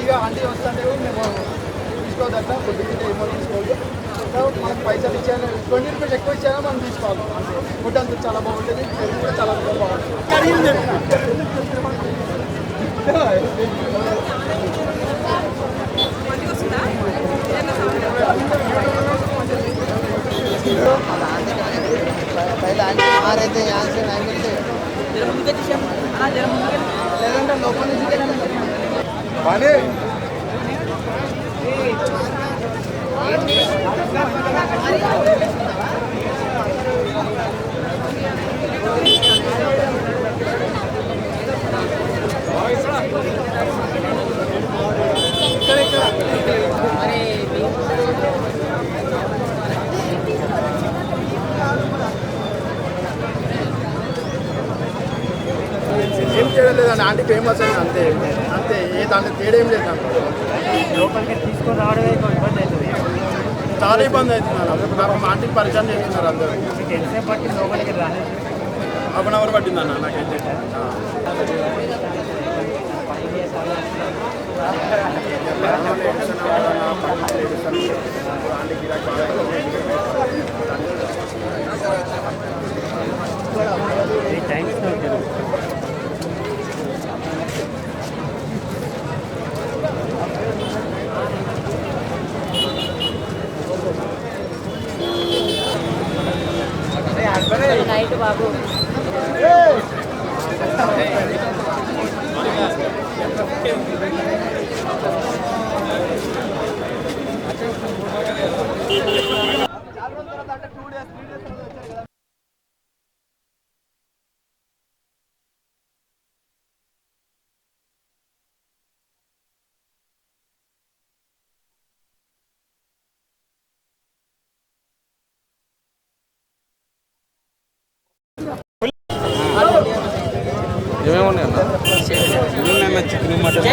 ఫ్రీగా ఆంటీ వస్తుంటే మేము తీసుకోవద్దు అట్లా ఫుడ్ తింటే ఏమో తీసుకోవద్దు. మనకు పైసలు ఇచ్చాను 20 రూపీస్ ఎక్కువ ఇచ్చాను మనం తీసుకోవాలి. ఫుడ్ అంతా చాలా బాగుంటుంది, పెరుగు కూడా చాలా బాగుంటుంది. లేదంటే లోపల నుంచి పని ఏం చేయలేదండి. ఆంటీ ఫేమస్ అండి, అంతే అంతే. దాంట్లో తేడా ఏం లేదు. లోపలికి తీసుకొని రావడమే ఇబ్బంది అవుతుంది, చాలా ఇబ్బంది అవుతుంది. నాకు ఆంటీకి పరిచయం చేస్తున్నారు అందరూ. మీకు ఎంతసేపు పట్టి లోపలికి రాలేదు? 1 అవర్ పట్టిందన్న నాకైతే. థ్యాంక్స్. నైట్ బాబు ఏమేమి ఉన్నాయన్నా? Chicken mutton.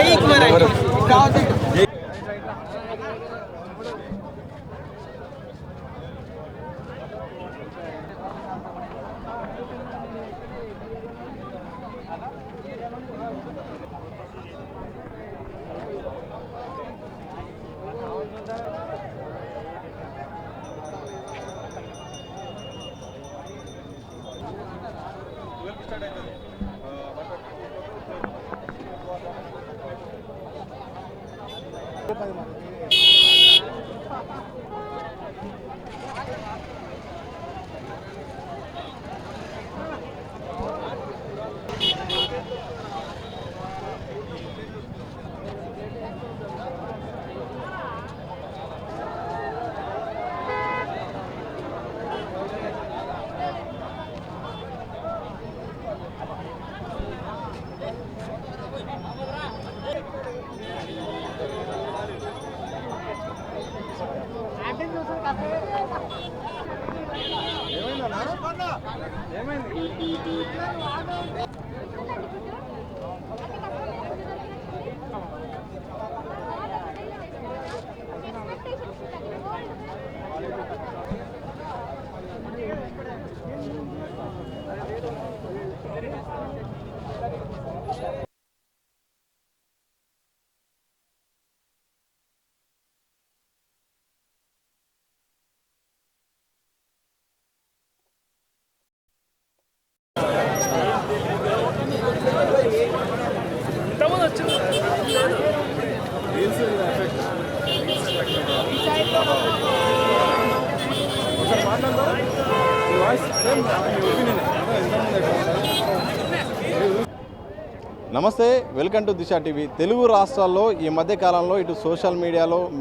నమస్తే, welcome to Disha TV. Telugu రాష్ట్రాల్లో ఈ మధ్య కాలంలో ఇటు సోషల్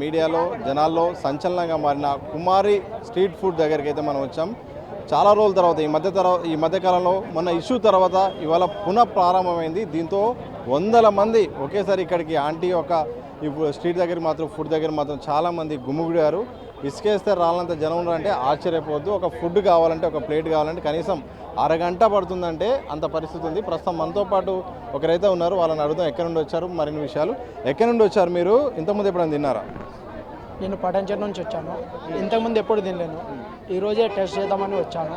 మీడియాలో జనాల్లో సంచలనంగా మారిన కుమారి స్ట్రీట్ ఫుడ్ దగ్గరికి అయితే మనం వచ్చాం. చాలా రోజుల తర్వాత ఈ మధ్య కాలంలో మన ఇష్యూ తర్వాత ఇవాళ పునః ప్రారంభమైంది. దీంతో వందల మంది ఒకేసారి ఇక్కడికి ఆంటీ యొక్క స్ట్రీట్ దగ్గర మాత్రం ఫుడ్ దగ్గర మాత్రం చాలామంది గుమ్ముగుడారు. ఇసుకేస్తే రాలంత జనం ఉన్నారంటే ఆశ్చర్యపోవద్దు. ఒక ఫుడ్ కావాలంటే, ఒక ప్లేట్ కావాలంటే కనీసం అరగంట పడుతుందంటే అంత పరిస్థితి ఉంది. ప్రస్తుతం మనతో పాటు ఒకరైతే ఉన్నారు, వాళ్ళని అడుగుదాం ఎక్కడి నుండి వచ్చారు, మరిన్ని విషయాలు. ఎక్కడి నుండి వచ్చారు మీరు? ఇంతకుముందు ఎప్పుడైనా తిన్నారా? నేను పటాన్చెరు నుంచి వచ్చాను. ఇంతకుముందు ఎప్పుడు తినలేను, ఈరోజే టెస్ట్ చేద్దామని వచ్చాను.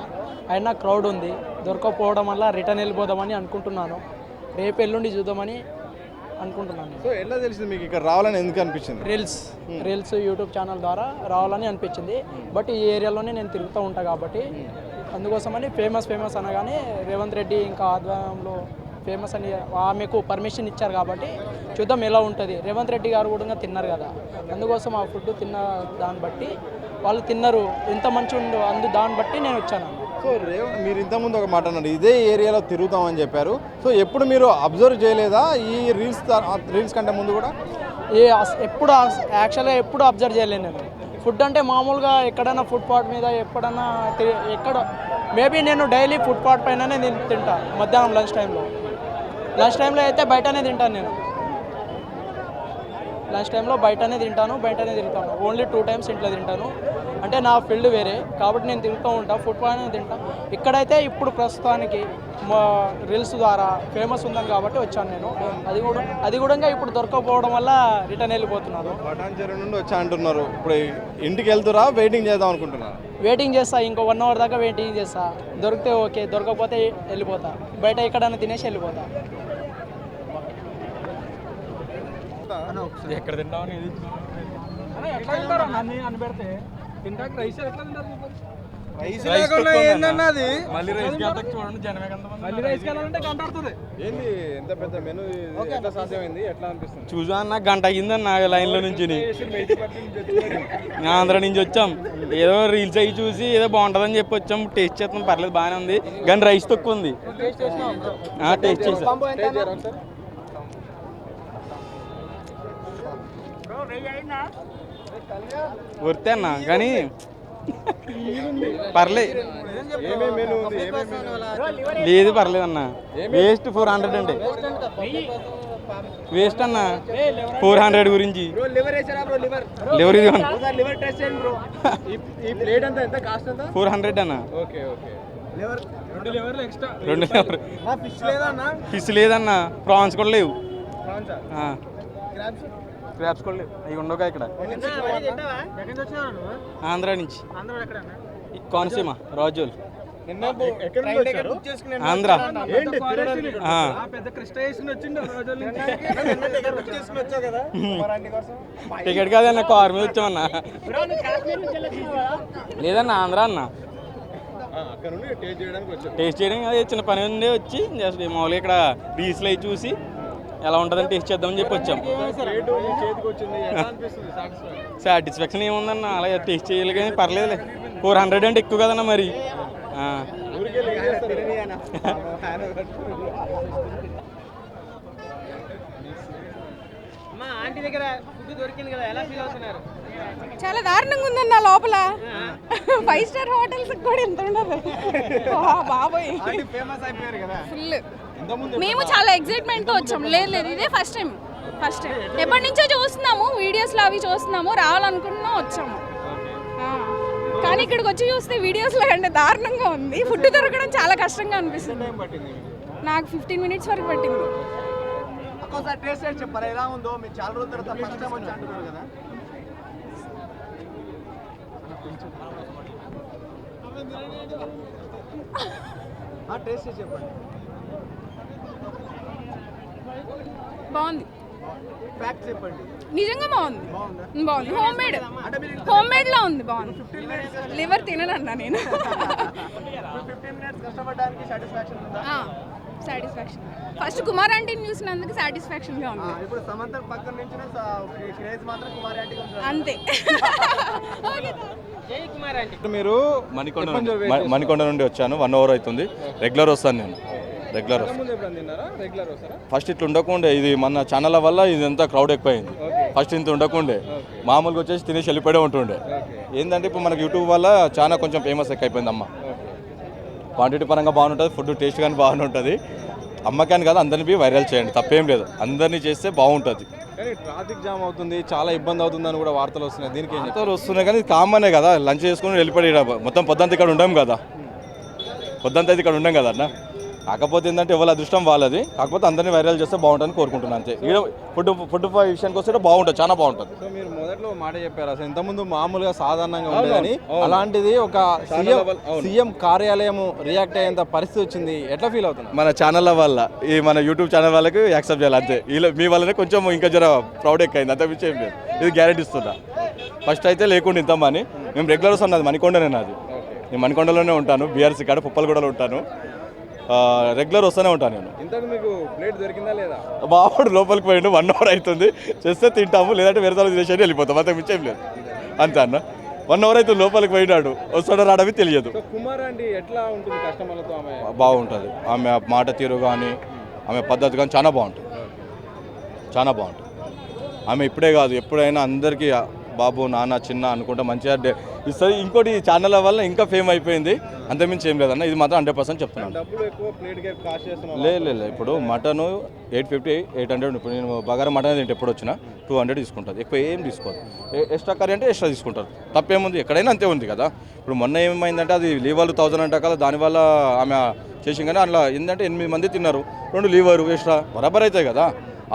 అయినా క్రౌడ్ ఉంది, దొరకకపోవడం వల్ల రిటర్న్ వెళ్ళిపోదామని అనుకుంటున్నాను. రేపు ఎల్లుండి చూద్దామని అనుకుంటున్నాను నేను. సో ఎట్లా తెలిసింది మీకు ఇక్కడ రావాలని ఎందుకు అనిపించింది? రీల్స్ యూట్యూబ్ ఛానల్ ద్వారా రావాలని అనిపించింది. బట్ ఈ ఏరియాలోనే నేను తిరుగుతూ ఉంటాను కాబట్టి అందుకోసమని ఫేమస్ అనగానే రేవంత్ రెడ్డి ఇంకా ఆధ్వర్యంలో ఫేమస్ అని ఆమెకు పర్మిషన్ ఇచ్చారు కాబట్టి చూద్దాం ఎలా ఉంటుంది. రేవంత్ రెడ్డి గారు కూడా తిన్నారు కదా, అందుకోసం ఆ ఫుడ్ తిన్న దాన్ని బట్టి వాళ్ళు తిన్నారు, ఇంత మంచి ఉండు దాన్ని బట్టి నేను వచ్చాను. సో మీరు ఇంతకుముందు ఒక మాట అన్నారు, ఇదే ఏరియాలో తిరుగుతామని చెప్పారు. సో ఎప్పుడు మీరు అబ్జర్వ్ చేయలేదా ఈ రీల్స్ కంటే ముందు కూడా? ఎప్పుడు యాక్చువల్గా ఎప్పుడు అబ్జర్వ్ చేయలేను నేను. ఫుడ్ అంటే మామూలుగా ఎక్కడైనా ఫుట్పాత్ మీద ఎప్పుడన్నా ఎక్కడ మేబీ నేను డైలీ ఫుట్పాత్ పైననే తింటా. మధ్యాహ్నం లంచ్ టైంలో అయితే బయటనే తింటాను నేను. లంచ్ టైంలో బయటనే తింటాను. ఓన్లీ 2 times ఇంట్లో తింటాను. అంటే నా ఫీల్డ్ వేరే కాబట్టి నేను తింటూ ఉంటాను, ఫుట్పాత్నే తింటాను. ఇక్కడైతే ఇప్పుడు ప్రస్తుతానికి మా రీల్స్ ద్వారా ఫేమస్ ఉందని కాబట్టి వచ్చాను నేను. అది కూడా ఇప్పుడు దొరకకపోవడం వల్ల రిటర్న్ వెళ్ళిపోతున్నాను. పటాన్చెరు నుండి వచ్చా అంటున్నారు, ఇప్పుడు ఇంటికి వెళ్తురా వెయిటింగ్ చేద్దాం అనుకుంటున్నారు? వెయిటింగ్ చేస్తా, ఇంకో 1 hour దాకా వెయిటింగ్ చేస్తా. దొరికితే ఓకే, దొరకకపోతే వెళ్ళిపోతా. బయట ఎక్కడైనా తినేసి వెళ్ళిపోతా. ఎక్కడ తింటామని అని పెడితే తింటాక రైస్ ఎట్లా తింటారు? ఏంది ఎంత పెద్ద మెనూ, ఎట్లా సాధ్యమైంది, ఎట్లా అనిపిస్తుంది? చూసా అన్న, గంట అయ్యిందన్న లైన్లో నుంచి. ఆంధ్ర నుంచి వచ్చాం, ఏదో రీల్స్ అవి చూసి ఏదో బాగుంటుందని చెప్పి వచ్చాం. టేస్ట్ చేస్తాం, పర్లేదు బాగానే ఉంది, కానీ రైస్ తక్కువ ఉంది. టేస్ట్ చేసాం. వర్తే అన్న, కానీ పర్లేదు, లేదు పర్లేదు అన్న. వేస్ట్ 400 అంటే వేస్ట్ అన్న. 400 గురించి లివర్ ఇది 400 అన్న. 2 లివర్. ఫిష్ లేదన్న, ప్రాన్స్ కూడా లేవు, క్రాబ్స్ కూడా లేవు. అవి ఉండవుగా ఇక్కడ. ఆంధ్ర నుంచి, కోనసీమ, రాజోల్, ఆంధ్ర. టికెట్ కాదన్న, కార్ మీద వచ్చామన్నా. లేదన్న, ఆంధ్ర అన్న. టేస్ట్ చేయడం అదే చిన్న పని ఉండే వచ్చి జస్ట్ మామూలుగా ఇక్కడ రీల్స్లో అవి చూసి ఎలా ఉంటుందని టేస్ట్ చేద్దామని చెప్పి వచ్చాం. సాటిస్ఫాక్షన్ ఏముందన్న, అలాగే టేస్ట్ చేయాలి కానీ పర్లేదులే. 400 అంటే ఎక్కువ కదన్నా మరి. చాలా దారుణంగా ఉందన్న లోపల. 5 star హోటల్స్ కూడా ఎంత ఉండదు బాబోయ్. ఫుల్. మేము చాలా ఎక్సైట్మెంట్తో వచ్చాం. లేదు ఇదే ఫస్ట్ టైం. ఎప్పటి నుంచో చూస్తున్నాము, వీడియోస్లో అవి చూస్తున్నాము, రావాలనుకుంటున్నాం, వచ్చాము. కానీ ఇక్కడికి వచ్చి చూస్తే వీడియోస్లో కంటే దారుణంగా ఉంది. ఫుడ్ దొరకడం చాలా కష్టంగా అనిపిస్తుంది. నాకు 15 minutes వరకు పట్టింది. బాగుంది, నిజంగా బాగుంది. హోమ్ మేడ్ లా ఉంది, బాగుంది. లివర్ తిననన్నా నేను. సాటిస్ఫాక్షన్. ఫస్ట్ కుమార్ ఆంటీని చూసినందుకు సాటిస్ఫాక్షన్ గా ఉంది. అంతే. మీరు మణికొండ నుండి వచ్చాను. 1 hour అవుతుంది. రెగ్యులర్ వస్తాను నేను. ఫస్ట్ ఇట్లా ఉండకుండే, ఇది మన ఛానల్ వల్ల ఇదంతా క్రౌడ్ ఎక్కువైంది. ఫస్ట్ ఇంత ఉండకుండే, మామూలుగా వచ్చేసి తినేసి వెళ్ళిపోయే ఉంటుండే. ఏంటంటే ఇప్పుడు మనకి యూట్యూబ్ వల్ల చాలా కొంచెం ఫేమస్ ఎక్కువైపోయింది. అమ్మ క్వాంటిటీ పరంగా బాగుంటుంది, ఫుడ్ టేస్ట్ కానీ బాగుంటుంది. అమ్మకాన్ని కాదు, అందరినీ వైరల్ చేయండి, తప్పేం లేదు. అందరినీ చేస్తే బాగుంటుంది. కానీ ట్రాఫిక్ జామ్ అవుతుంది, చాలా ఇబ్బంది అవుతుందని కూడా వార్తలు వస్తున్నాయి. దీనికి వార్తలు వస్తున్నాయి కానీ కామనే కదా, లంచ్ చేసుకుని వెళ్ళిపోయి మొత్తం పొద్దుంతా ఇక్కడ ఉండం కదా, పొద్దుంతా ఇక్కడ ఉండం కదా అన్న. కాకపోతే ఏంటంటే ఎవరి అదృష్టం వాళ్ళది, కాకపోతే అందరినీ వైరల్ చేస్తే బాగుంటుందని కోరుకుంటున్నాను అంతే. ఈడ ఫుడ్ విషయానికి వస్తే బాగుంటుంది, చాలా బాగుంటుంది. సో మీరు మొదట్లో మాట చెప్పారు అసలు ఇంతకుముందు మామూలుగా సాధారణంగా ఉండేదని, అలాంటిది ఒక సీఎం కార్యాలయం రియాక్ట్ అయ్యేంత పరిస్థితి వచ్చింది, ఎట్లా ఫీల్ అవుతుంది? మన ఛానళ్ళ వల్ల, ఈ మన యూట్యూబ్ ఛానల్ వాళ్ళకి యాక్సెప్ట్ చేయాలి అంతే. మీ వల్లనే కొంచెం ఇంకా జర ప్రౌడ్ ఎక్కువైంది, అంత విషయం లేదు. ఇది గ్యారెంటీ ఇస్తున్నా. ఫస్ట్ అయితే లేకుండా ఇంతమని మేము రెగ్యులర్స్ ఉన్నది మణికొండనే నాది. నేను మణికొండలోనే ఉంటాను, బీఆర్సీ కాడ పుప్పలగూడలో ఉంటాను, రెగ్యులర్ వస్తూనే ఉంటాను నేను. ఇంతకు మీకు ప్లేట్ దొరికిందా లేదా? బావాడు లోపలికి పోయిండు, 1 అవర్ అవుతుంది, చేస్తే తింటాము, లేదంటే వేరే తరగతి చేసి వెళ్ళిపోతాం, అంత మించేం లేదు. అంతే అన్న, 1 అవర్ అవుతుంది, లోపలికి పోయినాడు, వస్తాడో రాడవి తెలియదు. కుమార్ అండి ఎట్లా ఉంటుంది కస్టమర్లతో? ఆమె బాగుంటుంది, ఆమె మాట తీరు కానీ ఆమె పద్ధతి కానీ చాలా బాగుంటుంది, చాలా బాగుంటుంది. ఆమె ఇప్పుడే కాదు ఎప్పుడైనా అందరికీ బాబు నాన్న చిన్న అనుకుంటా మంచిగా ఇస్తుంది. ఇంకోటి ఈ ఛానల్ వల్ల ఇంకా ఫేమ్ అయిపోయింది, అంతమించి ఏం లేదన్న, ఇది మాత్రం 100% చెప్తున్నాను. డబ్బులు ఎక్కువ ప్లేట్కి కాస్ట్ చేస్తున్నాను. లేదు ఇప్పుడు మటన్ 850 800. ఇప్పుడు నేను బగారా మటన్ తింటే ఎప్పుడు వచ్చినా 200 తీసుకుంటుంది, ఎక్కువ ఏం తీసుకోదు. ఎక్స్ట్రా కర్రీ అంటే ఎక్స్ట్రా తీసుకుంటారు, తప్పేముంది, ఎక్కడైనా అంతే ఉంది కదా. ఇప్పుడు మొన్న ఏమైందంటే అది లీవర్లు 1000 అంట కదా, దానివల్ల ఆమె చేసింది. కానీ అందులో ఏంటంటే 8 మంది తిన్నారు, 2 లీవరు ఎక్స్ట్రా బరాబర్ అవుతాయి కదా.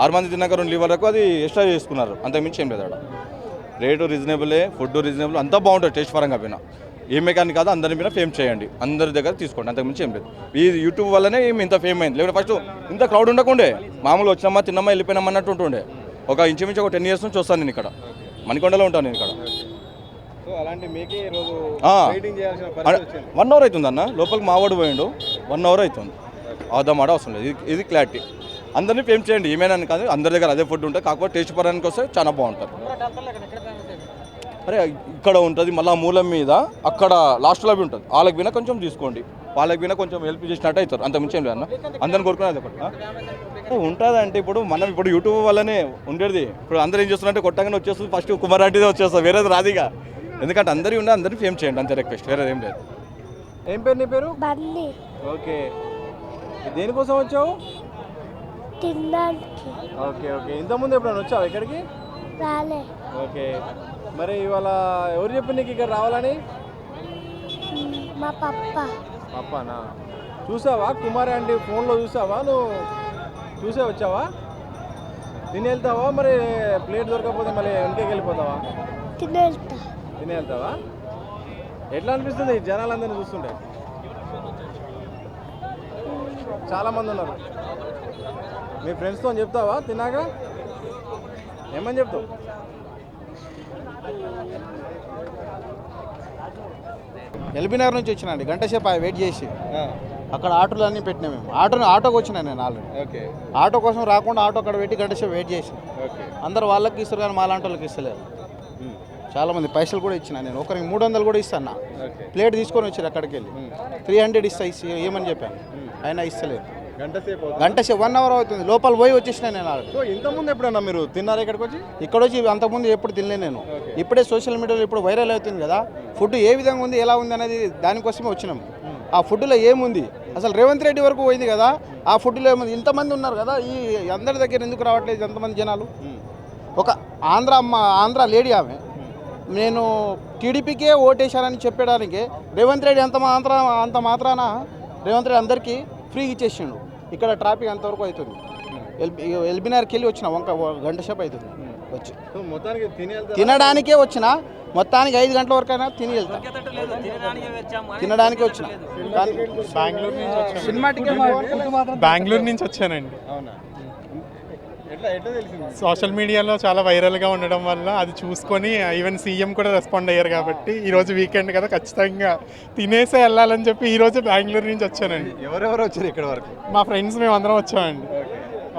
6 మంది తిన్నాక 2 లీవర్లకు అది ఎక్స్ట్రా చేసుకున్నారు, అంతకుమించి ఏం లేదు. అక్కడ రేటు రీజనబులే, ఫుడ్ రీజనబుల్, అంతా బాగుంటుంది. టేస్ట్ పరంగా పోయినా ఏమే కానీ కాదు, అందరి మీద ఫేమ్ చేయండి, అందరి దగ్గర తీసుకోండి, అంతకుమించి ఏం లేదు. ఈ యూట్యూబ్ వల్లనే ఏమి ఇంత ఫేమ్ అయింది, లేకపోతే ఫస్ట్ ఇంత క్రౌడ్ ఉండకుండే, మామూలుగా వచ్చినామా తిన్నామా వెళ్ళిపోయినామా అన్నట్టు ఉంటుండే. ఒక ఇంచుమించు ఒక 10 years నుంచి వస్తాను నేను ఇక్కడ, మణికొండలో ఉంటాను నేను ఇక్కడ. సో అలాంటి మీకే ఈరోజు వెయిటింగ్ చేయాల్సిన 1 అవర్ అవుతుంది అన్న, లోపలికి మావాడు పోయిండు, 1 అవర్ అవుతుంది. మాట అవసరం లేదు, ఇది క్లారిటీ. అందరినీ ఫేమ్ చేయండి, ఏమైనా కాదు, అందరి దగ్గర అదే ఫుడ్ ఉంటుంది, కాకపోతే టేస్ట్ పరానికి వస్తే చాలా బాగుంటుంది. అరే ఇక్కడ ఉంటుంది, మళ్ళీ మూలం మీద అక్కడ లాస్ట్లో అవి ఉంటుంది, వాళ్ళకి వినా కొంచెం తీసుకోండి, వాళ్ళకి వినా కొంచెం హెల్ప్ చేసినట్టు అవుతారు, అంత మించి ఏం లేదు అన్న. అందరిని కోరుకునేది ఒకటి ఉంటుంది. అంటే ఇప్పుడు యూట్యూబ్ వల్లనే ఉండేది. ఇప్పుడు అందరూ ఏం చేస్తున్నారంటే కొట్టగానే వచ్చేస్తుంది, ఫస్ట్ కుమార్ ఆంటీదే వచ్చేస్తుంది, వేరేది రాదిగా. ఎందుకంటే అందరి ఉండే అందరినీ ఫేమ్ చేయండి, అంతే రిక్వెస్ట్, వేరేది ఏం లేదు. ఏం పేరు నీ పేరు? బన్నీ. ఓకే, దేనికోసం వచ్చావు? తినడానికి. ఓకే ఓకే, ఇంతకుముందు ఎప్పుడైనా వచ్చావు ఇక్కడికి? రాలే. ఓకే, మరి ఇవాళ ఎవరు చెప్పి నీకు ఇక్కడ రావాలని? మా పప్ప. పప్పానా? చూసావా కుమారి ఆంటీ ఫోన్లో చూసావా? నువ్వు చూసే వచ్చావా? తిని వెళ్తావా? మరి ప్లేట్ దొరకకపోతే మళ్ళీ వెనకకి వెళ్ళిపోతావా? తిని వెళ్తా. తిని వెళ్తావా? ఎట్లా అనిపిస్తుంది జనాలందరినీ చూస్తుంటే? చాలామంది ఉన్నారు, మీ ఫ్రెండ్స్తో చెప్తావా తిన్నాక? ఏమని చెప్తావు? ఎల్బీనగర్ నుంచి వచ్చినండి, గంట సేపు వెయిట్ చేసి అక్కడ ఆటోలు అన్నీ పెట్టినా. మేము ఆటోకి వచ్చినా నేను ఆల్రెడీ. ఓకే, ఆటో కోసం రాకుండా ఆటో అక్కడ పెట్టి గంట సేపు వెయిట్ చేసి, ఓకే. అందరు వాళ్ళకి ఇస్తారు కానీ మాలాంటి వాళ్ళకి ఇస్తలేరు. చాలామంది పైసలు కూడా ఇచ్చిన నేను, ఒకరికి 300 కూడా ఇస్తాను. ప్లేట్ తీసుకొని వచ్చారు అక్కడికి వెళ్ళి 300 ఇస్తా ఏమని చెప్పాను, అయినా ఇస్తలేదు. గంట సేపు 1 అవర్ అవుతుంది, లోపల పోయి వచ్చేసిన నేను ఆల్రెడీ. సో ఇంతకుముందు ఎప్పుడన్నా మీరు తిన్నారా ఇక్కడికి వచ్చి? ఇక్కడ వచ్చి అంతకుముందు ఎప్పుడు తినలేదు నేను. ఇప్పుడే సోషల్ మీడియాలో ఇప్పుడు వైరల్ అవుతుంది కదా, ఫుడ్ ఏ విధంగా ఉంది ఎలా ఉంది అనేది, దానికోసమే వచ్చినాం. ఆ ఫుడ్లో ఏముంది అసలు? రేవంత్ రెడ్డి వరకు పోయింది కదా, ఆ ఫుడ్లో ఏముంది? ఇంతమంది ఉన్నారు కదా, ఈ అందరి దగ్గర ఎందుకు రావట్లేదు ఎంతమంది జనాలు? ఒక ఆంధ్ర లేడీ ఆమె, నేను టీడీపీకే ఓటేశానని చెప్పడానికి రేవంత్ రెడ్డి అంత మాత్రాన రేవంత్ రెడ్డి అందరికీ ఫ్రీగా ఇచ్చేసిండు. ఇక్కడ ట్రాఫిక్ అంతవరకు అవుతుంది. ఎల్బీనగర్కి వెళ్ళి వచ్చిన గంట సేపు అవుతుంది వచ్చి. మొత్తానికి తినడానికే వచ్చిన, మొత్తానికి 5 గంటల వరకు అయినా తిని వెళ్తా. తినడానికి వచ్చిన. బెంగళూరు నుంచి వచ్చానండి. సోషల్ మీడియాలో చాలా వైరల్గా ఉండడం వల్ల అది చూసుకొని ఈవెన్ సీఎం కూడా రెస్పాండ్ అయ్యారు కాబట్టి ఈరోజు వీకెండ్ కదా ఖచ్చితంగా తినేసే వెళ్ళాలని చెప్పి ఈరోజు బెంగళూరు నుంచి వచ్చానండి. ఎవరెవరు వచ్చారు ఇక్కడ వరకు? మా ఫ్రెండ్స్ మేము అందరం వచ్చామండి,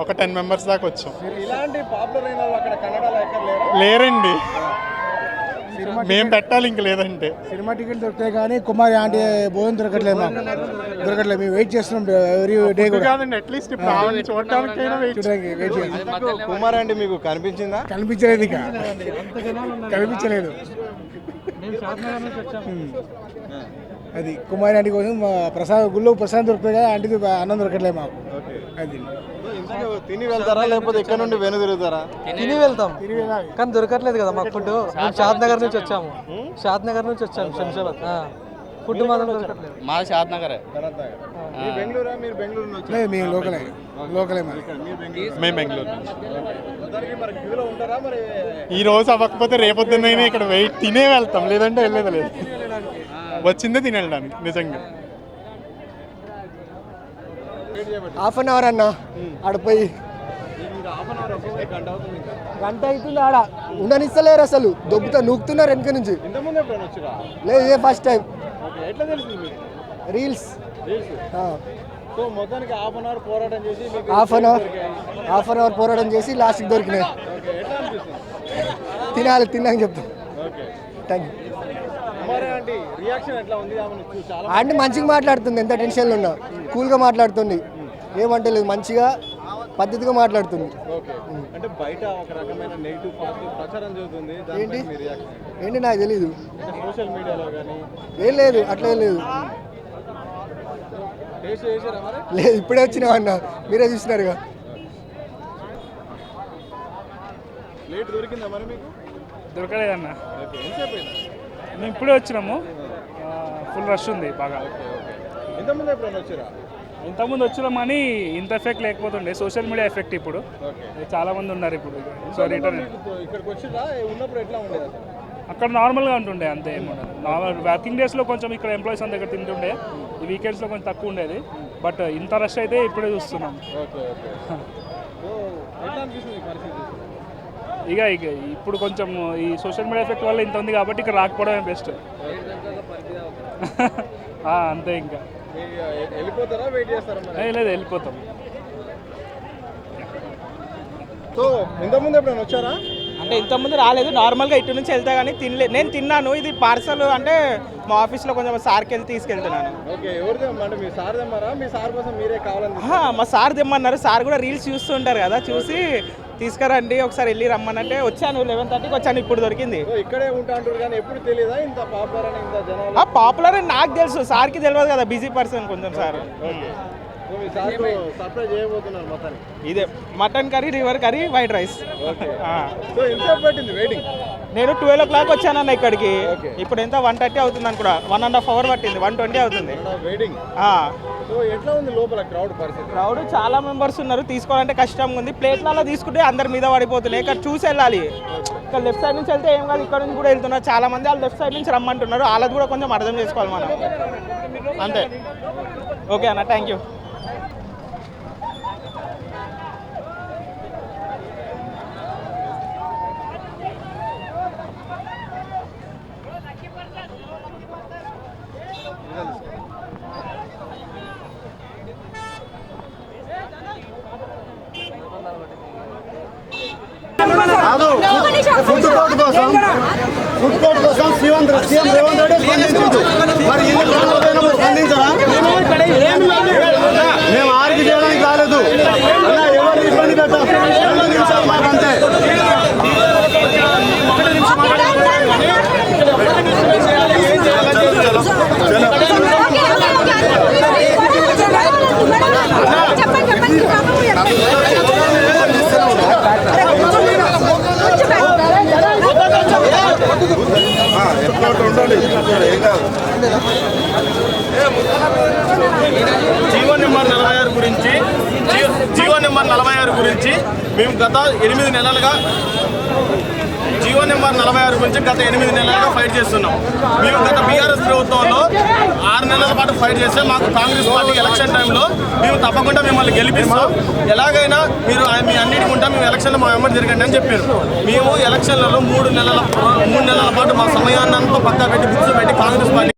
ఒక 10 మెంబర్స్ దాకా వచ్చాం. ఇలాంటి పాపులర్ అయిన వాళ్ళు అక్కడ కన్నడలో ఎక్కడ లేరండి, మేము పెట్టాలి ఇంక లేదంటే. సినిమా టికెట్ దొరుకుతాయి కానీ కుమారి ఆంటీ భోజనం దొరకట్లేదు, దొరకట్లేదు. మేము వెయిట్ చేస్తున్నాం ఎవరీ డే కూడా. కాదండి, అట్లీస్ట్ చూడటానికైనా వెయిట్ చేయాలి. కుమారి ఆంటీ మీకు కనిపించిందా? కనిపించలేదు, ఇక కనిపించలేదు. అది కుమారి ఆంటీ కోసం గుళ్ళో ప్రసాదం దొరుకుతుంది కదా, ఆంటీది అన్నం దొరకట్లేదు మాకు. అది తిని వెళ్తారా లేకపోతే ఇక్కడ నుండి వెను తిరుగుతారా? తిని వెళ్తాం కానీ దొరకట్లేదు కదా మాకు ఫుడ్. మేము షాద్ నగర్ నుంచి వచ్చాము, షాద్ నగర్ నుంచి వచ్చాము శంషాబాద్. ఫుడ్ మాత్రం దొరకట్లేదు. మాది షాద్ నగరే. బెంగళూరా? మీరు బెంగళూరు నుంచి లేదు మేము లోకలే మరి. మేము బెంగళూరు నుంచి. మొత్తానికి మరి క్యూలో ఉంటారా మరి? ఈ రోజు అవ్వకపోతే రేపొద్దునైనా ఇక్కడ వెయిట్ తినే వెళ్తాం, లేదంటే వెళ్ళేది లేదు. వచ్చిందే తినేళ్ళడానికి నిజంగా. హాఫ్ అన్ అవర్ అన్న ఆడిపోయి గంట అవుతుంది ఆడ ఉండనిస్తలేరు అసలు, దొబ్బుతా నూకుతున్నారు వెనక నుంచి. ఇంతకుముందు ఎప్పుడైనా వచ్చిరా? లేదు ఇదే ఫస్ట్ టైం. ఎట్లా తెలిసింది మీకు? రీల్స్ సో మొత్తానికి హాఫ్ అన్ అవర్ పోరాటం చేసి మీకు హాఫ్ అన్ అవర్ పోరాటం చేసి లాస్ట్కి దొరికినాయి. ఎట్లా అనిపిస్తుంది? తిన్నాక చెప్తాం. Okay, thank you. Kumari aunty reaction ఎట్లా ఉంది? చాలా ఆంటీ మంచిగా మాట్లాడుతుంది, ఎంత టెన్షన్లో ఉన్నా కూల్గా మాట్లాడుతుంది, ఏమంటే లేదు, మంచిగా పద్ధతిగా మాట్లాడుతుంది. ఓకే, అంటే బయట ఒక రకమైన నెగిటివ్ పాజిటివ్ ప్రచారం జరుగుతుంది, దానిపై మీ రియాక్షన్ ఏంటి నాకు తెలీదు. సోషల్ మీడియాలో కానీ ఏం లేదు, అట్లా ఏం లేదు. టేస్ట్ చేసారా మరి? లేదు ఇప్పుడే వచ్చినావు అన్న, మీరే చూసినారుగా. లేట్ దొరికిందా మరి మీకు? దొరకలేదన్న. ఓకే, ఎంతసేపు అయిందా? మేము ఇప్పుడే వచ్చినాము, ఫుల్ రష్ ఉంది బాగా. ఇంతకుముందు ఎప్పుడైనా వచ్చారా? ఇంతకుముందు వచ్చినాం కానీ ఇంత ఎఫెక్ట్ లేకపోతుండే, సోషల్ మీడియా ఎఫెక్ట్ ఇప్పుడు చాలా మంది ఉన్నారు ఇప్పుడు. సో రిటర్న్ ఇక్కడికి వచ్చిరా? ఉన్నప్పుడు ఎట్లా ఉండేది అసలు? అక్కడ నార్మల్గా ఉంటుండే, అంతే ఏముండదు. నార్మల్ వర్కింగ్ డేస్లో కొంచెం ఇక్కడ ఎంప్లాయీస్ అంత దగ్గర తింటుండే, ఈ వీకెండ్స్లో కొంచెం తక్కువ ఉండేది. బట్ ఇంత రష్ అయితే ఇప్పుడే చూస్తున్నాం. ఓకే ఓకే, సో ఎట్లా అనిపిస్తుంది పరిస్థితి? ఇక ఇప్పుడు కొంచెం ఈ సోషల్ మీడియా ఎఫెక్ట్ వల్ల ఇంత ఉంది కాబట్టి ఇక్కడ రాకపోవడమే బెస్ట్. అంతే. ఇంకా వెళ్ళిపోతారా, వెయిట్ చేస్తారా మరి? లేదు, వెళ్ళిపోతాం. సో ఇంతకుముందు ఎప్పుడైనా వచ్చారా? అంటే ఇంతకుముందు రాలేదు, నార్మల్గా ఇటు నుంచి వెళ్తా కానీ నేను తిన్నాను. ఇది పార్సల్ అంటే మా ఆఫీస్లో కొంచెం సార్కి వెళ్ళి తీసుకెళ్తున్నాను. ఓకే, ఎవరు తెమ్మంటే మీ సార్ తెమ్మారా? మీ సార్ కోసం మీరే కావాలని? మా సార్ తెమ్మన్నారు. సార్ కూడా రీల్స్ చూస్తుంటారు కదా, చూసి తీసుకురండి ఒకసారి వెళ్ళి రమ్మనంటే వచ్చాను. 11:30కి వచ్చాను, ఇప్పుడు దొరికింది. ఇక్కడే ఉంటా అంటారు కానీ ఎప్పుడు తెలియదా ఇంత పాపులర్ అని, ఇంత జనాలు? పాపులర్ అని నాకు తెలుసు, సార్కి తెలియదు కదా, బిజీ పర్సన్ కొంచెం సార్. మీ సార్ సర్ప్రైజ్ చేయబోతున్నారు మొత్తానికి. ఇదే mutton curry, river curry, white rice. So ఎంతసేపు పట్టింది వెయిటింగ్? నేను 12 o'clock వచ్చానన్న ఇక్కడికి. ఇప్పుడు ఎంత 1:30 అవుతుంది అనుకున్నా. 1.5 hour పట్టింది, 1:20 అవుతుంది వెయిటింగ్. సో ఎట్లా ఉంది లోపల క్రౌడ్ పరిస్థితి? క్రౌడ్ చాలా మెంబర్స్ ఉన్నారు, తీసుకోవాలంటే కష్టంగా ఉంది. ప్లేట్లలో తీసుకుంటే అందరి మీద పడిపోతున్నాయి. ఇక్కడ చూసి వెళ్ళాలి. ఇక్కడ లెఫ్ట్ సైడ్ నుంచి వెళ్తే ఏం కాదు, ఇక్కడ నుంచి కూడా వెళ్తున్నారు చాలా మంది. వాళ్ళు లెఫ్ట్ సైడ్ నుంచి రమ్మంటున్నారు, వాళ్ళది కూడా కొంచెం అర్థం చేసుకోవాలి మనం. అంతే. ఓకే అన్న, థ్యాంక్ యూ. ఫుడ్ కోర్ట్ కోసం సీఎం రేవంత్ రెడ్డి స్పందించింది. మరి ఇన్ని ప్రాణాలు స్పందించరా? మేము ఆరికి చేయడానికి రాలేదు, ఎవరు ఇబ్బంది పెట్టాం. 2 నిమిషాలు మాకంతే. జీవో నెంబర్ 46 గురించి మేము గత 8 నెలలుగా జీవో నెంబర్ 46 గురించి గత 8 నెలలుగా ఫైట్ చేస్తున్నాం. మేము గత బీఆర్ఎస్ ప్రభుత్వంలో 6 నెలల పాటు ఫైట్ చేస్తే మాకు కాంగ్రెస్ పార్టీ ఎలక్షన్ టైంలో మేము తప్పకుండా మిమ్మల్ని గెలిపిస్తాం, ఎలాగైనా మీరు మీ అన్నిటికి ఉంటాం, మేము ఎలక్షన్లో మా వెంబడి జరగండి అని చెప్పారు. మేము ఎలక్షన్లలో 3 నెలల పాటు మా సమయాన్ని అంతా పక్కా పెట్టి బుక్స్ పెట్టి కాంగ్రెస్ పార్టీ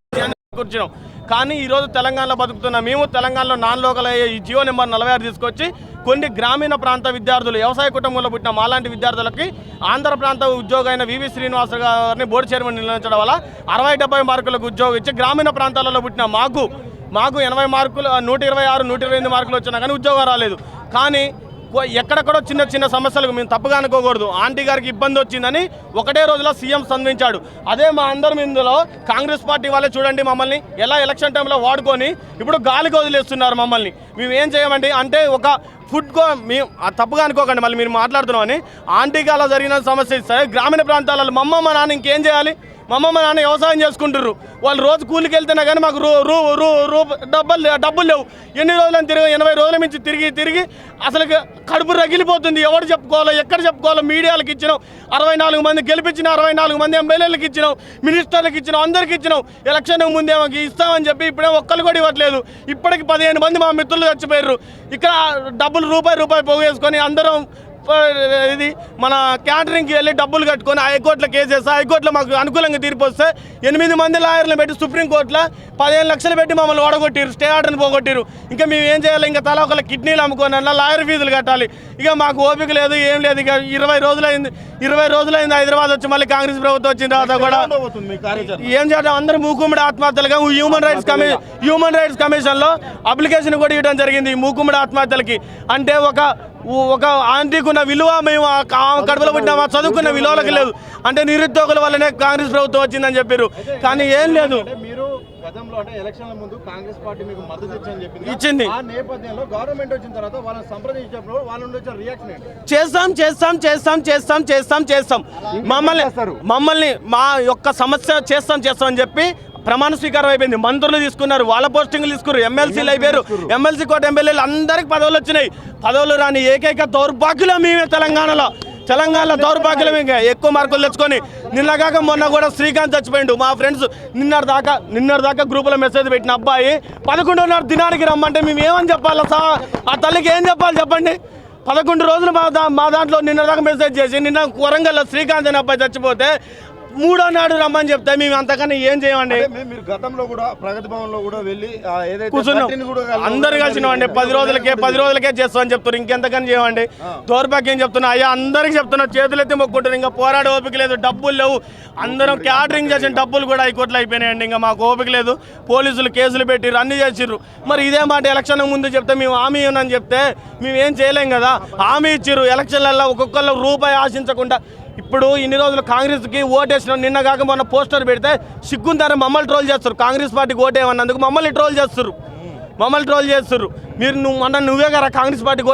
కూర్చున్నాం. కానీ ఈరోజు తెలంగాణలో బతుకుతున్న మేము తెలంగాణలో నాన్ లోకల్ అయ్యే ఈ జీవో నెంబర్ 46 తీసుకొచ్చి కొన్ని గ్రామీణ ప్రాంత విద్యార్థులు, వ్యవసాయ కుటుంబంలో పుట్టిన మాలాంటి విద్యార్థులకి ఆంధ్ర ప్రాంత ఉద్యోగం అయిన వివి శ్రీనివాస గారిని బోర్డు చైర్మన్ నిర్ణయించడం వల్ల 60-70 మార్కులకు ఉద్యోగం ఇచ్చి గ్రామీణ ప్రాంతాలలో పుట్టిన మాకు 80 మార్కులు, 126, 128 మార్కులు వచ్చినా కానీ ఉద్యోగం రాలేదు. కానీ ఎక్కడెక్కడో చిన్న సమస్యలకు మేము తప్పుగా అనుకోకూడదు. ఆంటీ గారికి ఇబ్బంది వచ్చిందని ఒకటే రోజులో సీఎం స్పందించాడు. అదే మా అందరం ఇందులో కాంగ్రెస్ పార్టీ వాళ్ళే చూడండి మమ్మల్ని ఎలా ఎలక్షన్ టైంలో వాడుకొని ఇప్పుడు గాలికి వదిలేస్తున్నారు మమ్మల్ని. మేము ఏం చేయమండి అంటే ఒక ఫుడ్కో మేము తప్పుగా అనుకోకండి, మళ్ళీ మీరు మాట్లాడుతున్నామని. ఆంటీకి అలా జరిగిన సమస్య ఇస్తే గ్రామీణ ప్రాంతాలలో మా నాన్న ఇంకేం చేయాలి? మా అమ్మ మా నాన్న వ్యవసాయం చేసుకుంటారు. వాళ్ళు రోజు కూలికి వెళ్తున్నా కానీ మాకు డబ్బులు లేవు. ఎన్ని రోజులని తిరిగి 80 రోజుల నుంచి తిరిగి అసలు కడుపు రగిలిపోతుంది. ఎవరు చెప్పుకోవాలో ఎక్కడ చెప్పుకోవాలో మీడియాలకు ఇచ్చినాం. 64 మంది గెలిపించిన 64 మంది ఎమ్మెల్యేలకు ఇచ్చినాం, మినిస్టర్లకు ఇచ్చినాం, అందరికి ఇచ్చినాం. ఎలక్షన్ ముందే మాకు ఇస్తామని చెప్పి ఇప్పుడే ఒక్కరు కూడా ఇవ్వట్లేదు. ఇప్పటికి 15 మంది మా మిత్రులు చచ్చిపోయారు. ఇక్కడ డబ్బులు రూపాయి పోగేసుకొని అందరం ఇది మన క్యాటరింగ్కి వెళ్ళి డబ్బులు కట్టుకొని హైకోర్టులో కేసేసి హైకోర్టులో మాకు అనుకూలంగా తీర్పు వస్తే 8 మంది లాయర్లు పెట్టి సుప్రీంకోర్టులో 15 లక్షలు పెట్టి మమ్మల్ని ఓడగొట్టారు, స్టే ఆర్డర్ని పోగొట్టారు. ఇంకా మేము ఏం చేయాలి? ఇంకా తలా ఒకళ్ళ కిడ్నీలు అమ్ముకొని లాయర్ ఫీజులు కట్టాలి. ఇక మాకు ఓపిక లేదు, ఏం లేదు. ఇక 20 రోజులైంది హైదరాబాద్ వచ్చి మళ్ళీ కాంగ్రెస్ ప్రభుత్వం వచ్చిన తర్వాత కూడా ఏం చేద్దాం? అందరూ మూకుమ్మడి ఆత్మహత్యలుగా హ్యూమన్ రైట్స్ కమిషన్లో అప్లికేషన్ కూడా ఇవ్వడం జరిగింది. మూకుమ్మడి ఆత్మహత్యలకి అంటే ఒక ఆంటీకి ఉన్న విలువ మేము కడుపులో పుట్టిన చదువుకున్న విలువలకు లేదు. అంటే నిరుద్యోగుల వల్లనే కాంగ్రెస్ ప్రభుత్వం వచ్చిందని చెప్పారు. కానీ ఏం లేదు. మీరు గతంలో అంటే ఎలక్షన్ల ముందు కాంగ్రెస్ పార్టీ మీకు మద్దతు ఇచ్చింది. ఆ నేపథ్యంలో గవర్నమెంట్ వచ్చిన తర్వాత వాళ్ళని సంప్రదించినప్పుడు వాళ్ళ నుండి వచ్చిన రియాక్షన్ ఏంటి? చేస్తాం మమ్మల్ని మా యొక్క సమస్య చేస్తాం అని చెప్పి ప్రమాణ స్వీకారం అయిపోయింది. మంత్రులు తీసుకున్నారు, వాళ్ళ పోస్టింగ్లు తీసుకున్నారు, ఎమ్మెల్సీలు అయిపోయారు. ఎమ్మెల్సీ కోట ఎమ్మెల్యేలు అందరికి పదవులు వచ్చినాయి. పదవులు రాని ఏకైక దౌర్భాగ్యులు మేమే తెలంగాణలో దౌర్భాగ్యులు. ఇంకా ఎక్కువ మార్కులు తెచ్చుకొని నిన్నగాక మొన్న కూడా శ్రీకాంత్ చచ్చిపోయిండు. మా ఫ్రెండ్స్ నిన్నటి దాకా గ్రూపులో మెసేజ్ పెట్టిన అబ్బాయి 11:30 దినానికి రమ్మంటే మేము ఏమని చెప్పాలి? ఆ తల్లికి ఏం చెప్పాలి చెప్పండి? 11 రోజులు మా దాంట్లో నిన్న దాకా మెసేజ్ చేసి నిన్న వరంగల్లో శ్రీకాంత్ అనే అబ్బాయి చచ్చిపోతే 3వ నాడు రమ్మని చెప్తే మేము అంతకన్నా ఏం చేయమండి? మీరు గతంలో కూడా ప్రగతి భవన్ లో కూడా వెళ్ళి కూర్చున్నాం, అందరు కలిసినామండి. 10 రోజులకే చేస్తామని చెప్తారు. ఇంకెంతకని చేయమండి? దౌర్భాగ్యం చెప్తున్నా అయ్యా, అందరికి చెప్తున్నా, చేతులెత్తి మొక్కుంటారు. ఇంకా పోరాడే ఓపిక లేదు, డబ్బులు లేవు. అందరం క్యాటరింగ్ చేసిన డబ్బులు కూడా హైకోర్టులో అయిపోయినాయండి. ఇంకా మాకు ఓపిక లేదు. పోలీసులు కేసులు పెట్టిర్రు, అన్ని చేసిర్రు. మరి ఇదే మాట ఎలక్షన్ ముందు చెప్తే మేము హామీ ఇవ్వనని చెప్తే మేము ఏం చేయలేం కదా. హామీ ఇచ్చిర్రు. ఎలక్షన్లలో ఒక్కొక్కళ్ళు రూపాయి ఆశించకుండా ఇప్పుడు ఇన్ని రోజులు కాంగ్రెస్కి ఓటేసిన నిన్న కాక మొన్న పోస్టర్ పెడితే సిగ్గుంటారా? మమ్మల్ని ట్రోల్ చేస్తారు. కాంగ్రెస్ పార్టీకి ఓటేయమన్నందుకు మమ్మల్ని ట్రోల్ చేస్తారు. మీరు నువ్వే కదా కాంగ్రెస్ పార్టీకి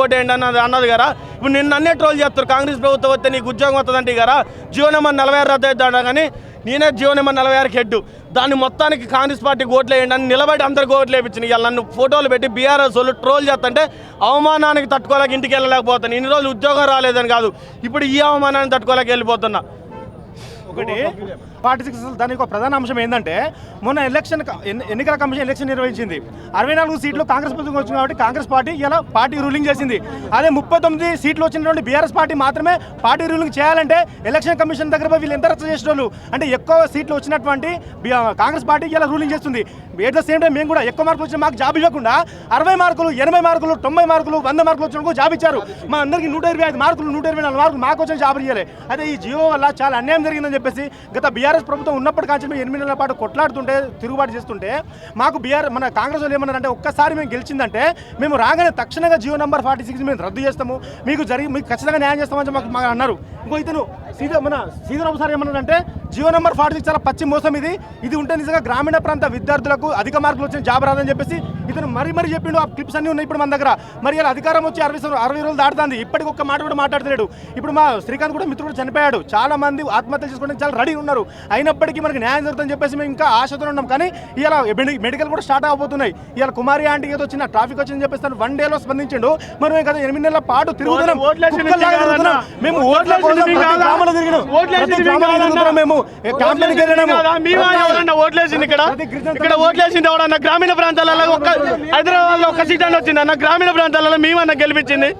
ఓటేయండి అన్నది కదా. ఇప్పుడు నిన్న అన్నే ట్రోల్ చేస్తారు. కాంగ్రెస్ ప్రభుత్వం వస్తే నీకు ఉద్యోగం వస్తుందంటే కదా జీవో నెంబర్ 46 రద్దు అవుతాడా కానీ నేనే జీవో నెంబర్ 46కి హెడ్. దాన్ని మొత్తానికి కాంగ్రెస్ పార్టీకి ఓట్లు వేయండి అని నిలబడి అందరికి ఓట్లు వేయించింది. ఇవాళ నన్ను ఫోటోలు పెట్టి బీఆర్ఎస్ వాళ్ళు ట్రోల్ చేస్తుంటే అవమానానికి తట్టుకోలేక ఇంటికి వెళ్ళలేకపోతాను. ఇన్ని రోజులు ఉద్యోగం రాలేదని కాదు, ఇప్పుడు ఈ అవమానాన్ని తట్టుకోలేక వెళ్ళిపోతున్నా. ఒకటి 46 దానికి ఒక ప్రధాన అంశం ఏంటంటే మొన్న ఎన్నికల కమిషన్ ఎలక్షన్ నిర్వహించింది. 64 సీట్లు కాంగ్రెస్ ప్రభుత్వం వచ్చింది కాబట్టి కాంగ్రెస్ పార్టీ ఇలా పార్టీ రూలింగ్ చేసింది. అదే 39 సీట్లు వచ్చినటువంటి బీఆర్ఎస్ పార్టీ మాత్రమే పార్టీ రూలింగ్ చేయాలంటే ఎలక్షన్ కమిషన్ దగ్గర వీళ్ళు ఎంత రద్దు చేసిన వాళ్ళు అంటే ఎక్కువ సీట్లు వచ్చినటువంటి కాంగ్రెస్ పార్టీ ఇలా రూలింగ్ చేస్తుంది. ఎట్ ద సేమ్ టైం మేము కూడా ఎక్కువ మార్కులు వచ్చిన మాకు జాబ్ ఇవ్వకుండా 60 మార్కులు 80 మార్కులు 90 మార్కులు 100 మార్కులు వచ్చిన జాబ్ ఇచ్చారు. మా అందరికీ 125 మార్కులు 124 మార్కులు మాకు వచ్చిన జాబ్ ఇవ్వాలి. అదే ఈ జియో వల్ల చాలా అన్యాయం జరిగిందని చెప్పేసి గత బీఆర్ఎస్ ప్రభుత్వం ఉన్నప్పటి కాంచి మేము 8 నెలల పాటు కొట్లాడుతుంటే తిరుగుబాటు చేస్తుంటే మాకు మన కాంగ్రెస్ వాళ్ళు ఏమన్నారంటే ఒక్కసారి మేము గెలిచిందంటే మేము రాగానే తక్షణంగా జియో నెంబర్ 46 మేము రద్దు చేస్తాము, మీకు ఖచ్చితంగా న్యాయం చేస్తామని మాకు అన్నారు. ఇంకో ఇతను శ్రీధర్ సార్ ఏమన్నారంటే జియో నెంబర్ 46 చాలా పచ్చి మోసం, ఇది ఉంటే నిజంగా గ్రామీణ ప్రాంత విద్యార్థులకు అధిక మార్కులు వచ్చిన జాబ్ రాదని చెప్పేసి ఇతను మరీ చెప్పిండు. ఆ క్లిప్స్ అన్నీ ఉన్నాయి ఇప్పుడు మన దగ్గర. మరి ఇలా అధికారం వచ్చి 60 రోజులు దాటుతుంది, ఇప్పటికి ఒక్క మాట కూడా మాట్లాడలేడు. ఇప్పుడు మా శ్రీకాంత్ కూడా మిత్రుడు చనిపోయాడు. చాలా మంది ఆత్మహత్య చేసుకోవడానికి చాలా రెడీ ఉన్నారు. అయినప్పటికీ మనకి న్యాయం జరుగుతుందని చెప్పేసి మేము ఇంకా ఆశతో ఉన్నాం. కానీ ఇలా మెడికల్ కూడా స్టార్ట్ అవబోతున్నాయి. ఇలా కుమారి ఆంటీ ఏదో చిన్న ట్రాఫిక్ వచ్చిందని చెప్పేసి 1 డేలో స్పందించిండు. మరి మేము కదా 8 నెలల పాటు తిరుగుతున్నాం. మేము ఓట్ల కోసం గ్రామాలు తిరిగినాం, మేము క్యాంపెయిన్కి వెళ్ళినాము. ఓట్లేసింది ఇక్కడ ఓట్లేసింది ఎవడన్నా గ్రామీణ ప్రాంతాలలో హైదరాబాద్ లో ఒక సీట్ అని వచ్చింది అన్న. గ్రామీణ ప్రాంతాలలో మేమన్నా గెలిపించింది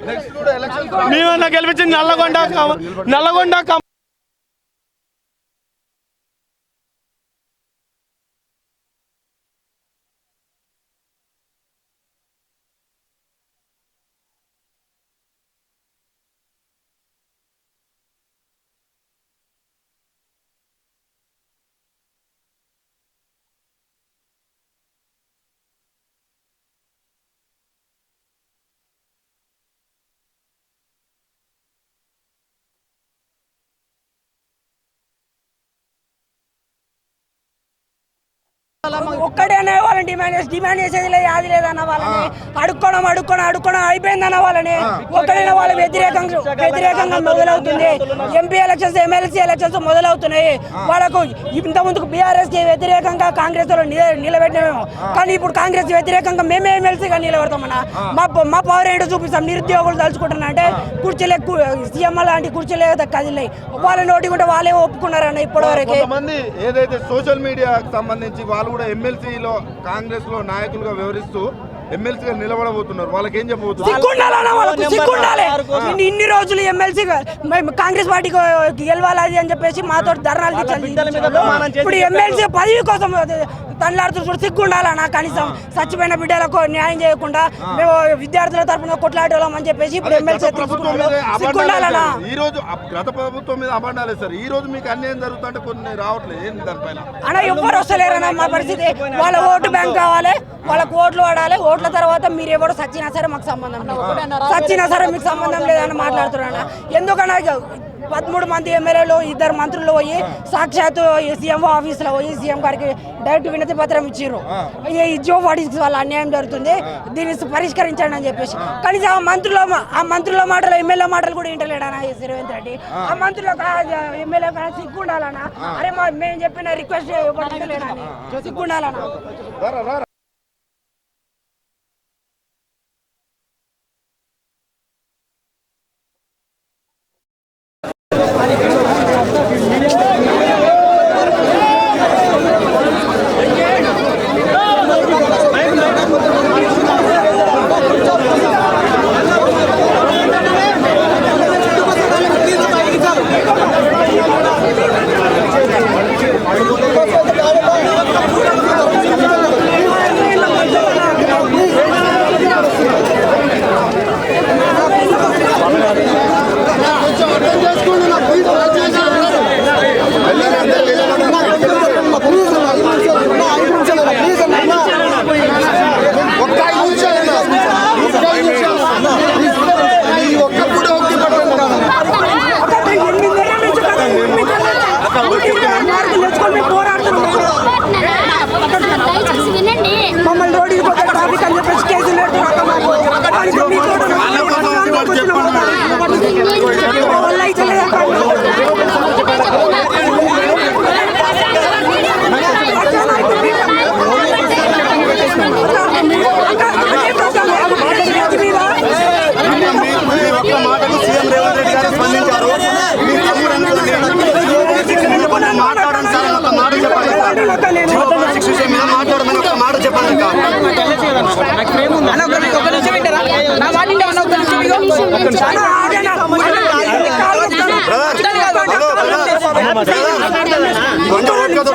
నల్లగొండ ఒక్కడేనే వాళ్ళని డిమాండ్ చేసేది లేదు, యాది లేదన్న వాళ్ళని అడుక్కోవడం అయిపోయిందన్న వాళ్ళని. ఒక్కడైనా వాళ్ళ వ్యతిరేకంగా మొదలవుతుంది. ఎంపీ ఎలక్షన్స్, ఎమ్మెల్సీ ఎలక్షన్స్ మొదలవుతున్నాయి. వాళ్ళకు ఇంత ముందుకు బీఆర్ఎస్ కి వ్యతిరేకంగా కాంగ్రెస్ లో నిలబెట్టినామేమో, కానీ ఇప్పుడు కాంగ్రెస్ వ్యతిరేకంగా మేమే ఎమ్మెల్సీగా నిలబెడతామన్నా. మా పవర్ ఏంటో చూపిస్తాం. నిరుద్యోగులు తలుచుకుంటున్నా అంటే కుర్చీలే సీఎం లాంటి కుర్చీలే కదిలినాయి. వాళ్ళ నోటి ఉంటే వాళ్ళే ఒప్పుకున్నారన్న ఇప్పటివరకు. కొంతమంది ఏదైతే సోషల్ మీడియాకు సంబంధించి వాళ్ళు కూడా ఎమ్మెల్సీలో కాంగ్రెస్ లో నాయకులుగా వ్యవహరిస్తూ ఎమ్మెల్సీగా నిలబడబోతున్నారు. వాళ్ళకి ఏం చెప్పబోతున్నారు? ఇన్ని రోజులు ఎమ్మెల్సీ కాంగ్రెస్ పార్టీకి గెలవాలి అని చెప్పేసి మాతో ధర్నాలు ఇప్పుడు ఎమ్మెల్సీ పదవి కోసం తనలాడుతూ సిగ్గుండాలన్నా. కనీసం చచ్చిపోయిన బిడ్డలకు న్యాయం చేయకుండా మేము విద్యార్థుల తరఫున కొట్లాడేవాళ్ళం అని చెప్పేసి ఇప్పుడు ఎమ్మెల్సీ సిగ్గుండాలన్నా. ఈ రోజు గత ప్రభుత్వం మీద అభండాలే సార్. ఈ రోజు మీకు అన్యాయం జరుగుతుంటే కొన్ని రావట్లేదు. ఏంటి దానిపైన అన్న? ఎవ్వరు వస్తలేరన్నా. మా పరిస్థితి వాళ్ళ ఓటు బ్యాంక్ కావాలి, వాళ్ళకు ఓట్లు వాడాలి. ఓట్ల తర్వాత మీరు ఎవరు సచ్చినా సరే మాకు సంబంధం లేదు, సచ్చినా సరే మీకు సంబంధం లేదని మాట్లాడుతున్నా. ఎందుకన్నా 13 మంది ఎమ్మెల్యేలు 2 మంత్రులు పోయి సాక్షాత్తు సీఎం ఆఫీస్లో పోయి సీఎం గారికి డైరెక్ట్ వినతి పత్రం ఇచ్చారు. ఈ జో వాడికి వాళ్ళ అన్యాయం జరుగుతుంది, దీన్ని పరిష్కరించండి అని చెప్పేసి. కనీసం ఆ మంత్రుల మాటలు, ఎమ్మెల్యే మాటలు కూడా వింటలేడన్నా రేవంత్ రెడ్డి. ఆ మంత్రులు ఎమ్మెల్యే సిగ్గుండాలన్నా. అరే మేము చెప్పిన రిక్వెస్ట్ వింటలేడని సిగ్గుండాలన్నా. మమ్మల్ని రోడ్డు ట్రాఫిక్ అని చెప్పేసి కేసులు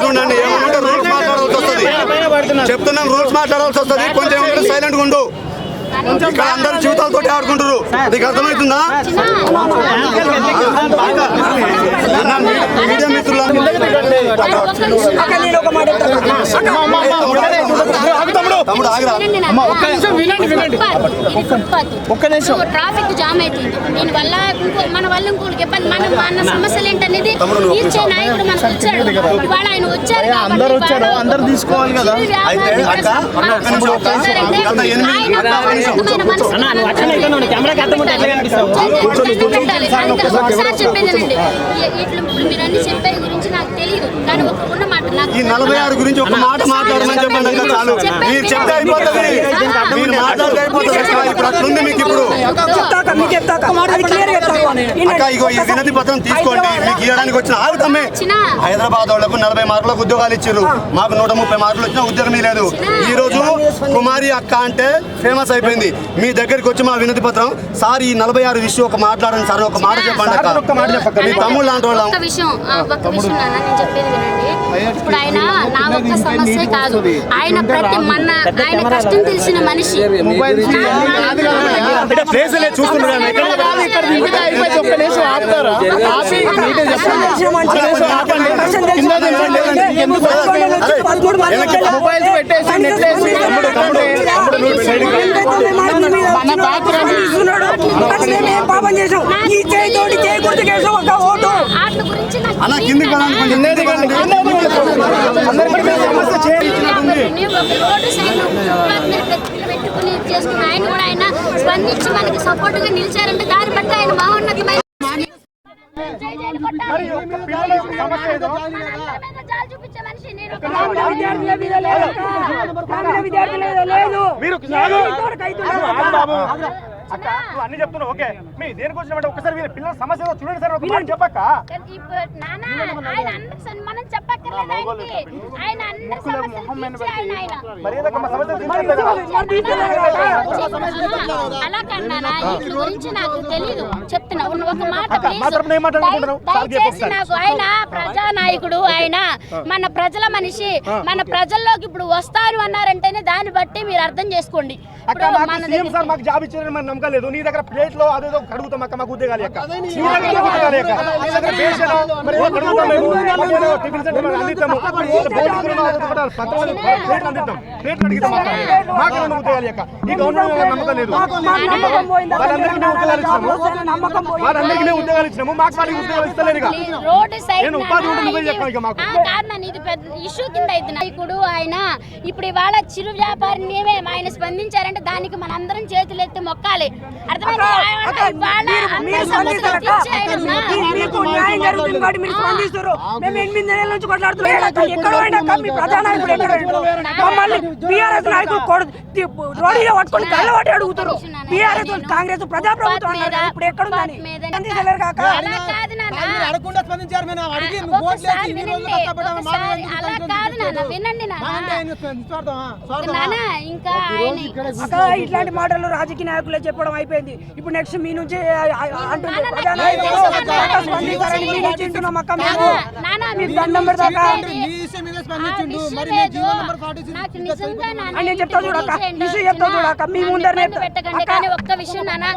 చూడండి. ఏమంటే రూల్స్ మాట్లాడాల్సి వస్తుంది, చెప్తున్నాం. రూల్స్ మాట్లాడాల్సి వస్తుంది. కొంచెం సైలెంట్ ఉండు. ఇక్కడ అందరు జీవితాలతో ఆడుకుంటారు. నీకు అర్థమవుతుందా? మీడియా మిత్రులు ట్రాఫిక్ జామ్ అవుతుంది. దీనివల్ల మన వల్ల ఇంకోటి ఇబ్బంది. మన సమస్యలు ఏంటనేది తీర్చే నాయకుడు మనకు వచ్చాడు. ఇవాళ ఆయన వచ్చారు, అందరు తీసుకోవాలి కదా. చెప్పేదేనండి. మీరు అన్ని చెప్పే గురించి నాకు తెలియదు, కానీ ఉన్న మాట ఈ 46 గురించి ఒక మాట మాట్లాడమని చెప్పండి. చాలు, మీరు చెప్తే అయిపోతుంది. మీరు మాట్లాడితే అయిపోతుంది. ఇప్పుడు అట్లుంది మీకు. ఇప్పుడు అక్క ఇగో ఈ వినతి పత్రం తీసుకోండి. మీకు ఇవ్వడానికి వచ్చిన ఆగుతమ్మే. హైదరాబాద్ వాళ్లకు 40 మార్కులకు ఉద్యోగాలు ఇచ్చారు. మాకు 130 మార్కులు వచ్చినా ఉద్యోగమే లేదు. ఈ రోజు కుమారి అక్క అంటే ఫేమస్ అయిపోయింది. మీ దగ్గరికి వచ్చి మా వినతి పత్రం సార్ ఈ 46 విషయం ఒక మాట్లాడండి సార్, ఒక మాట చెప్పండి అక్క. మీ తమ్ముడు లాంటి వాళ్ళం. ఒక్క విషయం నేను చెప్పేది వినండి. ఇప్పుడు ఆయన నా ఒక్క సమస్య కాదు, ఆయన ప్రతి ఆయన కష్టం తెలిసిన మనిషి. అలా కిందికి ఆయన్ని ఒక రోడ్డు సైడ్ ఫుట్పాత్ మీద పెట్టుకుని చేసుకున్న ఆయన కూడా ఆయన స్పందించి మనకి సపోర్ట్గా నిలిచారంటే దాన్ని బట్టి ఆయన మహోన్నతమైన అన్ని చెప్తున్నా ఓకే మీ దేనికి వచ్చినట్టు ఒకసారి పిల్లల సమస్య చూడండి సార్ ఒక మాట చెప్పక్క మనం చెప్పక్కర్లేదు ఆయన అందరి అలా కన్నా వీటి గురించి నాకు తెలీదు చెప్తున్నా ఒక మాట దయచేసి నాకు ఆయన ప్రజానాయకుడు ఆయన మన ప్రజల మనిషి మన ప్రజల్లోకి ఇప్పుడు వస్తారు అన్నారంటేనే దాన్ని బట్టి మీరు అర్థం చేసుకోండి మాకు జాబ్ ఇచ్చారని మనకు నమ్మకం లేదు నీ దగ్గర ప్లేట్ లో అదేదో కడుగుతాం అక్క మాకు ఉద్యోగాలు ఈ గవర్నమెంట్ నమ్మకం లేదు వాళ్ళందరికీ ఉద్యోగాలు ఇచ్చినాము మాకు వాళ్ళకి ఉద్యోగాలు ఇస్తలేదు నేను ఉపాధి ఉంటుంది చెప్పాను ఇక మాకు ఇది పెద్ద ఇష్యూ కింద అయితే నాయకుడు ఆయన ఇప్పుడు ఇవాళ చిరు వ్యాపారిని ఆయన స్పందించారంటే దానికి మనందరం చేతులు ఎత్తి మొక్కాలి అడుగుతారు కాంగ్రెస్ ప్రజాప్రభుత్వం ఇప్పుడు ఎక్కడ ఇట్లాంటి మాటలు రాజకీయ నాయకులే చెప్పడం అయిపోయింది. ఇప్పుడు నెక్స్ట్ మీ నుంచి అంటుంది చెప్తా చూడక మీ ముందర ఒక్క విషయం నాన్న